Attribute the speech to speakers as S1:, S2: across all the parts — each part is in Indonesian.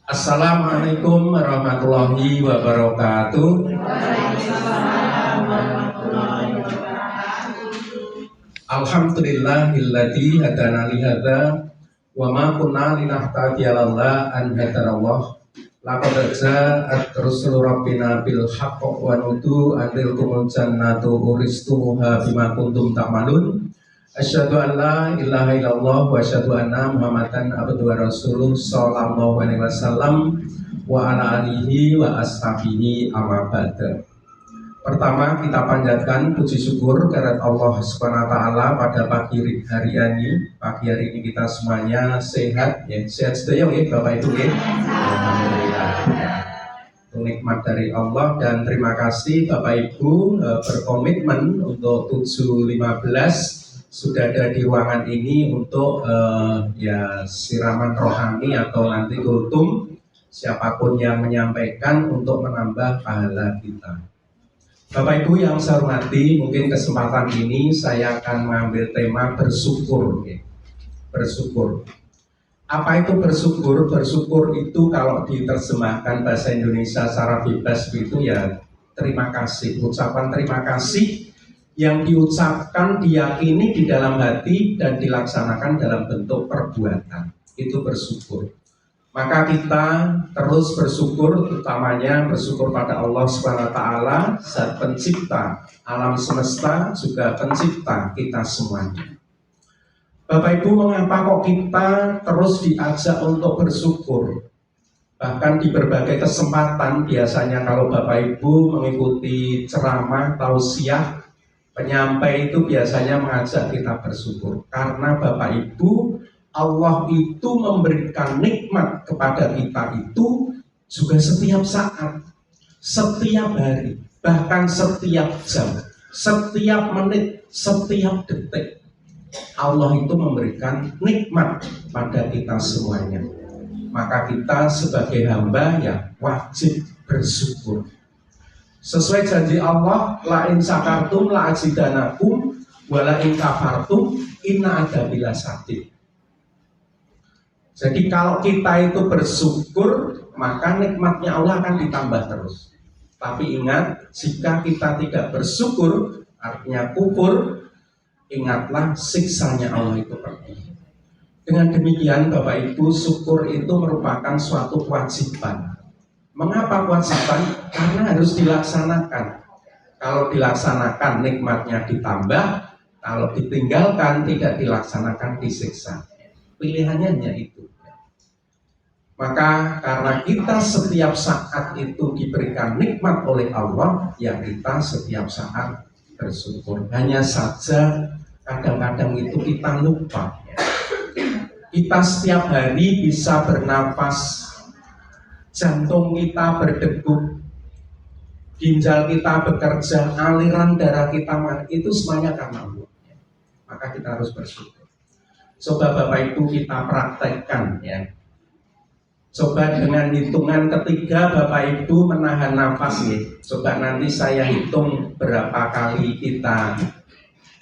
S1: Assalamualaikum warahmatullahi wabarakatuh. Alhamdulillahilladzi hadana li hadza wa ma kunna linahtadiya laula an hadanallah. Laqad ja'at rusulu rabbina bil haqqi wa nudu anzilkumul jannatu uristumuha bima kuntum ta'malun. Asyhadu an la ilaha illallah wa asyhadu anna Muhammadan abduhu wa rasuluh sallallahu alaihi wasallam wa ala alihi wa ashabihi amma ba'du. Pertama kita panjatkan puji syukur kehadirat Allah Subhanahu wa taala pada pagi hari ini. Pagi hari ini kita semuanya sehat ya. Sehat sedaya ya Bapak Ibu ya. Alhamdulillah. Itu nikmat dari Allah dan terima kasih Bapak Ibu berkomitmen untuk 7.15 sudah ada di ruangan ini untuk siraman rohani atau nanti kultum siapapun yang menyampaikan untuk menambah pahala kita. Bapak Ibu yang saya hormati, mungkin kesempatan ini saya akan mengambil tema bersyukur. Bersyukur. Apa itu bersyukur? Bersyukur itu kalau diterjemahkan bahasa Indonesia secara bebas itu ya terima kasih. Ucapan terima kasih yang diucapkan, diyakini di dalam hati dan dilaksanakan dalam bentuk perbuatan. Itu bersyukur. Maka kita terus bersyukur, utamanya bersyukur pada Allah Subhanahu wa taala, Zat pencipta alam semesta, juga pencipta kita semuanya. Bapak Ibu, mengapa kok kita terus diajak untuk bersyukur? Bahkan di berbagai kesempatan biasanya kalau Bapak Ibu mengikuti ceramah, tausiah, penyampai itu biasanya mengajak kita bersyukur. Karena Bapak Ibu, Allah itu memberikan nikmat kepada kita itu juga setiap saat, setiap hari, bahkan setiap jam, setiap menit, setiap detik. Allah itu memberikan nikmat pada kita semuanya. Maka kita sebagai hamba ya wajib bersyukur. Sesuai janji Allah, la in syakartum la azidanakum wa la in kafartum inna adzabi lasyadid. Jadi kalau kita itu bersyukur, maka nikmatnya Allah akan ditambah terus. Tapi ingat, jika kita tidak bersyukur, artinya kufur, ingatlah siksanya Allah itu pergi. Dengan demikian Bapak Ibu, syukur itu merupakan suatu kewajiban. Mengapa kewajiban? Karena harus dilaksanakan. Kalau dilaksanakan nikmatnya ditambah, kalau ditinggalkan tidak dilaksanakan disiksa. Pilihannya hanya itu. Maka karena kita setiap saat itu diberikan nikmat oleh Allah, ya kita setiap saat bersyukur. Hanya saja kadang-kadang itu kita lupa. Kita setiap hari bisa bernafas, jantung kita berdegup, ginjal kita bekerja, aliran darah kita itu semuanya karena Allah. Maka kita harus bersyukur. Coba Bapak Ibu kita praktekkan ya. Coba dengan hitungan ketiga Bapak Ibu menahan nafas ya. Coba nanti saya hitung berapa kali kita,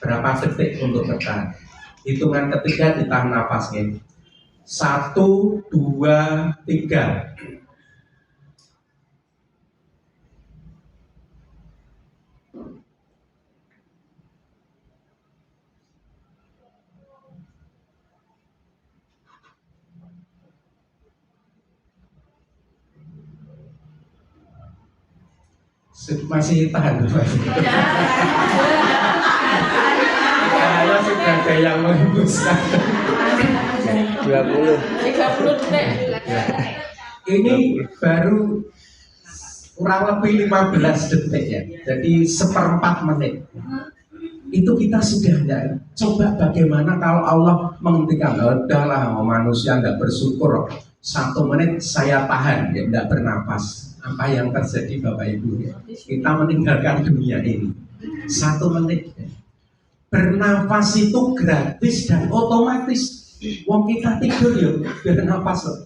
S1: berapa detik untuk bertahan. Hitungan ketiga ditahan nafas ya. 1, 2, 3. Masih tahan dulu. Saya sudah ada yang menghembuskan
S2: 30 detik.
S1: Ini baru kurang lebih 15 detik ya. Jadi 1/4 menit. Itu kita sudah ya. Coba bagaimana kalau Allah menghentikan? Udahlah, manusia tidak bersyukur. 1 menit saya tahan ya, tidak bernapas. Apa yang terjadi Bapak Ibu ya? Kita meninggalkan dunia ini 1 menit ya. Bernafas itu gratis dan otomatis. Wong kita tidur ya bernafas loh.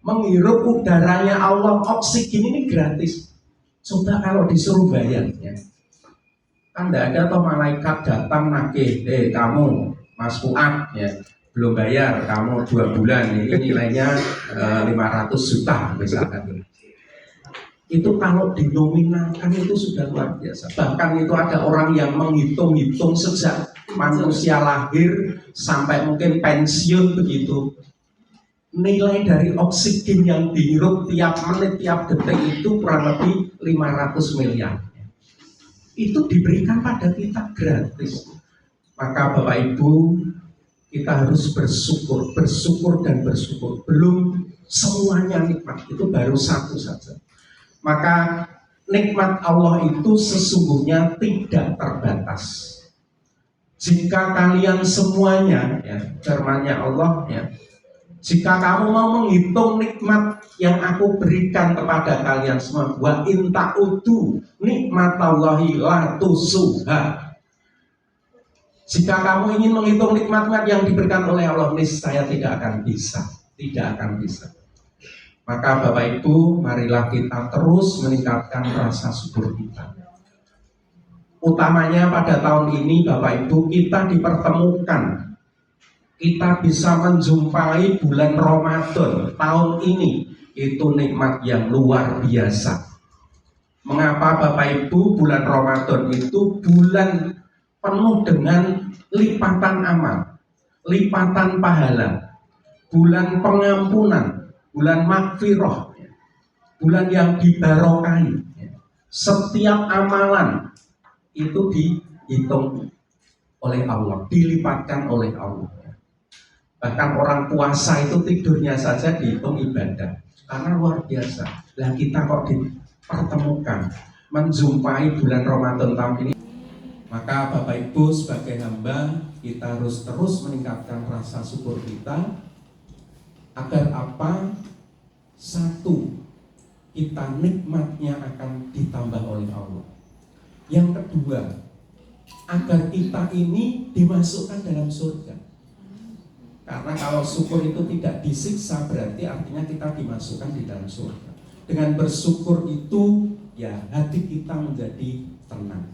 S1: Menghirup udaranya Allah, oksigen ini gratis. Coba kalau disuruh bayar ya. Kan tidak ada toh malaikat datang nagih, kamu Mas Fuad ya, belum bayar, kamu 2 bulan, ini nilainya 500 juta misalkan. Itu kalau dinominalkan itu sudah luar biasa. Bahkan itu ada orang yang menghitung-hitung sejak manusia lahir sampai mungkin pensiun begitu. Nilai dari oksigen yang dihirup tiap menit, tiap detik itu kurang lebih 500 miliar. Itu diberikan pada kita gratis. Maka Bapak Ibu, kita harus bersyukur, bersyukur dan bersyukur. Belum semuanya nikmat, itu baru satu saja. Maka nikmat Allah itu sesungguhnya tidak terbatas. Jika kalian semuanya, ya, firman-Nya Allah, ya, jika kamu mau menghitung nikmat yang aku berikan kepada kalian semua, wa in ta'udu nikmatallahi la tusuha. Jika kamu ingin menghitung nikmat-nikmat yang diberikan oleh Allah, niscaya tidak akan bisa, tidak akan bisa. Maka Bapak Ibu, marilah kita terus meningkatkan rasa syukur kita. Utamanya pada tahun ini Bapak Ibu, kita dipertemukan, kita bisa menjumpai bulan Ramadan tahun ini. Itu nikmat yang luar biasa. Mengapa Bapak Ibu, bulan Ramadan itu bulan penuh dengan lipatan amal, lipatan pahala, bulan pengampunan, bulan magfirah, bulan yang dibarokahi. Setiap amalan itu dihitung oleh Allah, dilipatkan oleh Allah. Bahkan orang puasa itu tidurnya saja dihitung ibadah, karena luar biasa. Lah kita kok dipertemukan menjumpai bulan Ramadan tahun ini. Maka Bapak Ibu sebagai hamba, kita harus terus meningkatkan rasa syukur kita. Agar apa? Satu, kita nikmatnya akan ditambah oleh Allah. Yang kedua, agar kita ini dimasukkan dalam surga. Karena kalau syukur itu tidak disiksa, berarti artinya kita dimasukkan di dalam surga. Dengan bersyukur itu, ya hati kita menjadi tenang.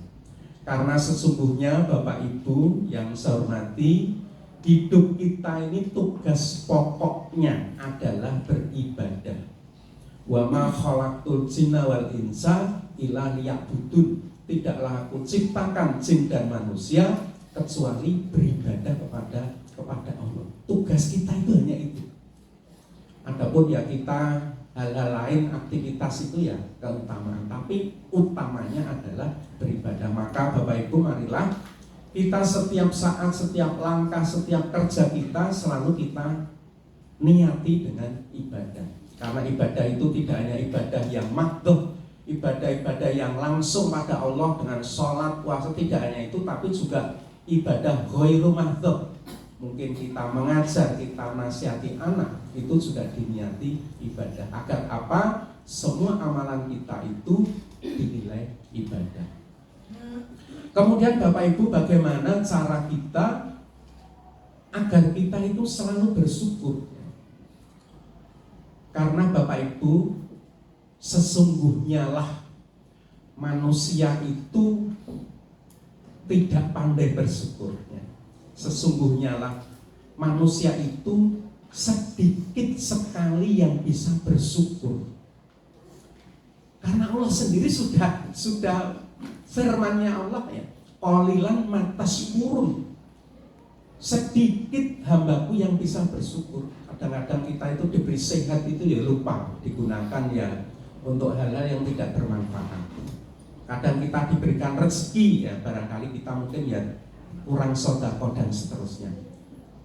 S1: Karena sesungguhnya Bapak Ibu yang saya hormati, hidup kita ini tugas pokoknya adalah beribadah. Wa ma khalaqtul jinna wal insa illa liya'budun. Tidaklah aku ciptakan jin dan manusia kecuali beribadah kepada Allah. Tugas kita itu hanya itu. Adapun ya kita hal-hal lain, aktivitas itu ya keutamaan, tapi utamanya adalah beribadah. Maka Bapak Ibu, marilah kita setiap saat, setiap langkah, setiap kerja kita selalu kita niati dengan ibadah. Karena ibadah itu tidak hanya ibadah yang makduh, ibadah-ibadah yang langsung pada Allah dengan sholat, puasa, tidak hanya itu, tapi juga ibadah ghairu makduh. Mungkin kita mengajar, kita nasihati anak, itu juga diniati ibadah. Agar apa? Semua amalan kita itu dinilai ibadah. Kemudian Bapak Ibu, bagaimana cara kita agar kita itu selalu bersyukur? Karena Bapak Ibu, sesungguhnya lah manusia itu tidak pandai bersyukur. Sesungguhnya lah manusia itu sedikit sekali yang bisa bersyukur. Karena Allah sendiri sudah firman-Nya Allah, ya, qalilan matasykurun. Sedikit hambaku yang bisa bersyukur. Kadang-kadang kita itu diberi sehat itu ya lupa digunakan ya untuk hal-hal yang tidak bermanfaat. Kadang kita diberikan rezeki, ya barangkali kita mungkin ya kurang sedekah dan seterusnya.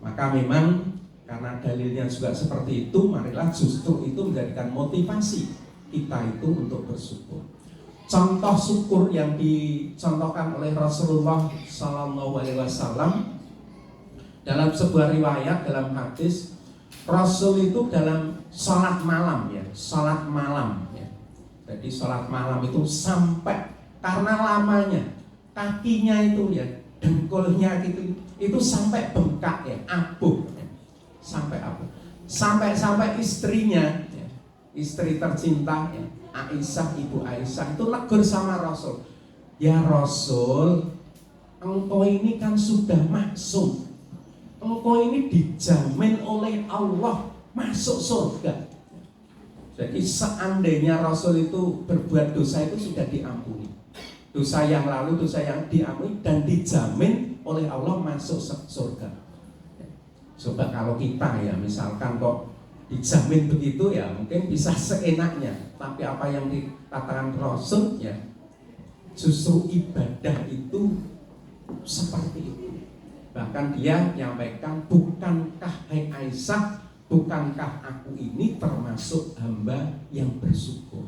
S1: Maka memang karena dalilnya juga seperti itu, marilah justru itu menjadikan motivasi kita itu untuk bersyukur. Contoh syukur yang dicontohkan oleh Rasulullah SAW dalam sebuah riwayat, dalam hadis, Rasul itu dalam sholat malam, ya, sholat malam, ya. Jadi sholat malam itu sampai karena lamanya kakinya itu ya, dengkulnya itu sampai bengkak, ya, abuh, ya. Sampai istrinya, ya, istri tercinta, ya, Aisyah, ibu Aisyah itu negur sama Rasul, ya Rasul, engkau ini kan sudah maksum,
S2: engkau ini dijamin oleh Allah masuk surga. Jadi seandainya Rasul itu berbuat dosa itu sudah diampuni, dosa yang lalu, dosa yang diampuni dan dijamin oleh Allah masuk surga. Coba kalau kita ya misalkan kok dijamin begitu ya mungkin bisa seenaknya, tapi apa yang dikatakan Rasul ya justru ibadah itu seperti itu. Bahkan dia menyampaikan, bukankah hai Aisyah, bukankah aku ini termasuk hamba yang bersyukur.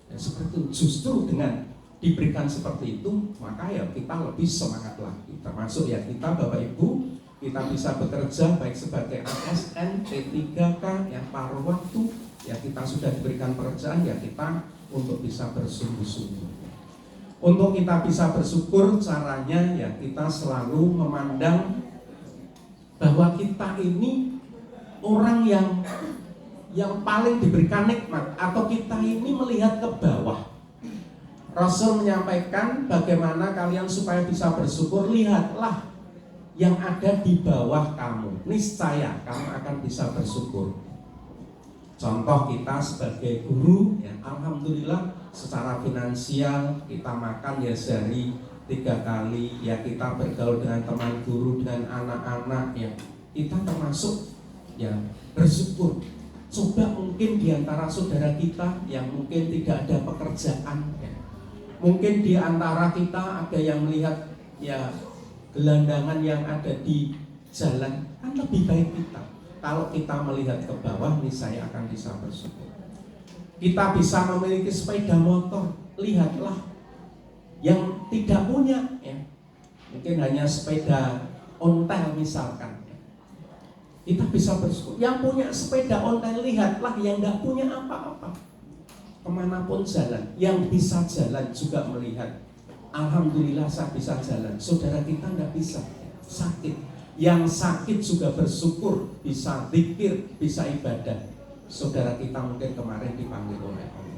S2: Ya, seperti itu. Justru dengan diberikan seperti itu, maka ya kita lebih semangat lagi. Termasuk ya kita Bapak Ibu, kita bisa bekerja baik sebagai ASN, P3K, ya paruh waktu, ya kita sudah diberikan pekerjaan, ya kita untuk bisa bersungguh-sungguh. Untuk kita bisa bersyukur caranya ya kita selalu memandang bahwa kita ini orang yang paling diberikan nikmat, atau kita ini melihat ke bawah. Rasul menyampaikan bagaimana kalian supaya bisa bersyukur, lihatlah yang ada di bawah kamu, niscaya kamu akan bisa bersyukur. Contoh kita sebagai guru ya, alhamdulillah secara finansial kita makan ya sehari 3 kali, ya kita bergaul dengan teman guru, dengan anak-anak, ya kita termasuk ya bersyukur. Coba mungkin diantara saudara kita yang mungkin tidak ada pekerjaan, ya. Mungkin diantara kita ada yang melihat ya gelandangan yang ada di jalan, kan lebih baik kita. Kalau kita melihat ke bawah, niscaya akan bisa bersyukur. Kita bisa memiliki sepeda motor, lihatlah yang tidak punya, ya. Mungkin hanya sepeda ontel misalkan, ya. Kita bisa bersyukur. Yang punya sepeda ontel, lihatlah yang tidak punya apa-apa. Kemanapun jalan, yang bisa jalan juga melihat, alhamdulillah saya bisa jalan. Saudara kita tidak bisa, sakit. Yang sakit juga bersyukur, bisa zikir, bisa ibadah. Saudara kita mungkin kemarin dipanggil oleh Allah,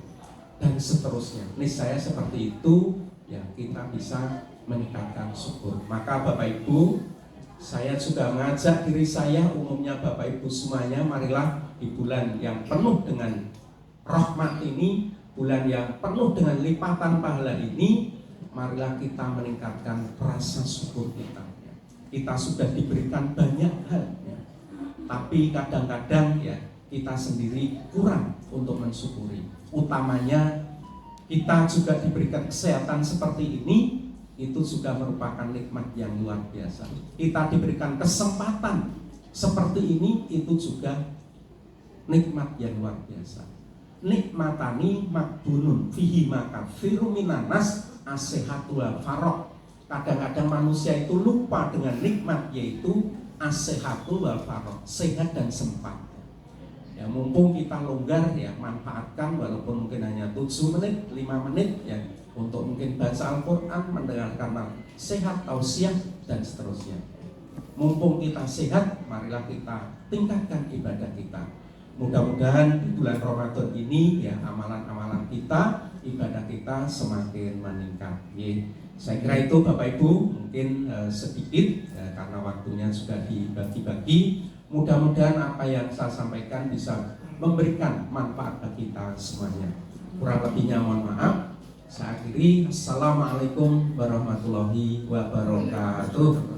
S2: dan seterusnya. Niscaya seperti itu, ya kita bisa meningkatkan syukur. Maka Bapak Ibu, saya juga mengajak diri saya, umumnya Bapak Ibu semuanya, marilah di bulan yang penuh dengan rahmat ini, bulan yang penuh dengan lipatan pahala ini, marilah kita meningkatkan rasa syukur kita. Kita sudah diberikan banyak hal, ya. Tapi kadang-kadang ya kita sendiri kurang untuk mensyukuri. Utamanya kita juga diberikan kesehatan seperti ini, itu sudah merupakan nikmat yang luar biasa. Kita diberikan kesempatan seperti ini, itu juga nikmat yang luar biasa. Nikmatani makbunun fihi maka firuminanas asehatul farok. Kadang-kadang manusia itu lupa dengan nikmat, yaitu as-sihhatul wal faragh, sehat dan sempat. Ya mumpung kita longgar, ya manfaatkan walaupun mungkin hanya 7 menit, 5 menit ya untuk mungkin baca Al-Qur'an, mendengarkan sehat, tausiah dan seterusnya. Mumpung kita sehat, marilah kita tingkatkan ibadah kita. Mudah-mudahan di bulan Ramadan ini ya amalan-amalan kita, ibadah kita semakin meningkat. Saya kira itu Bapak Ibu, mungkin sedikit karena waktunya sudah dibagi-bagi. Mudah-mudahan apa yang saya sampaikan bisa memberikan manfaat bagi kita semuanya. Kurang lebihnya mohon maaf. Saya akhiri. Assalamualaikum warahmatullahi wabarakatuh.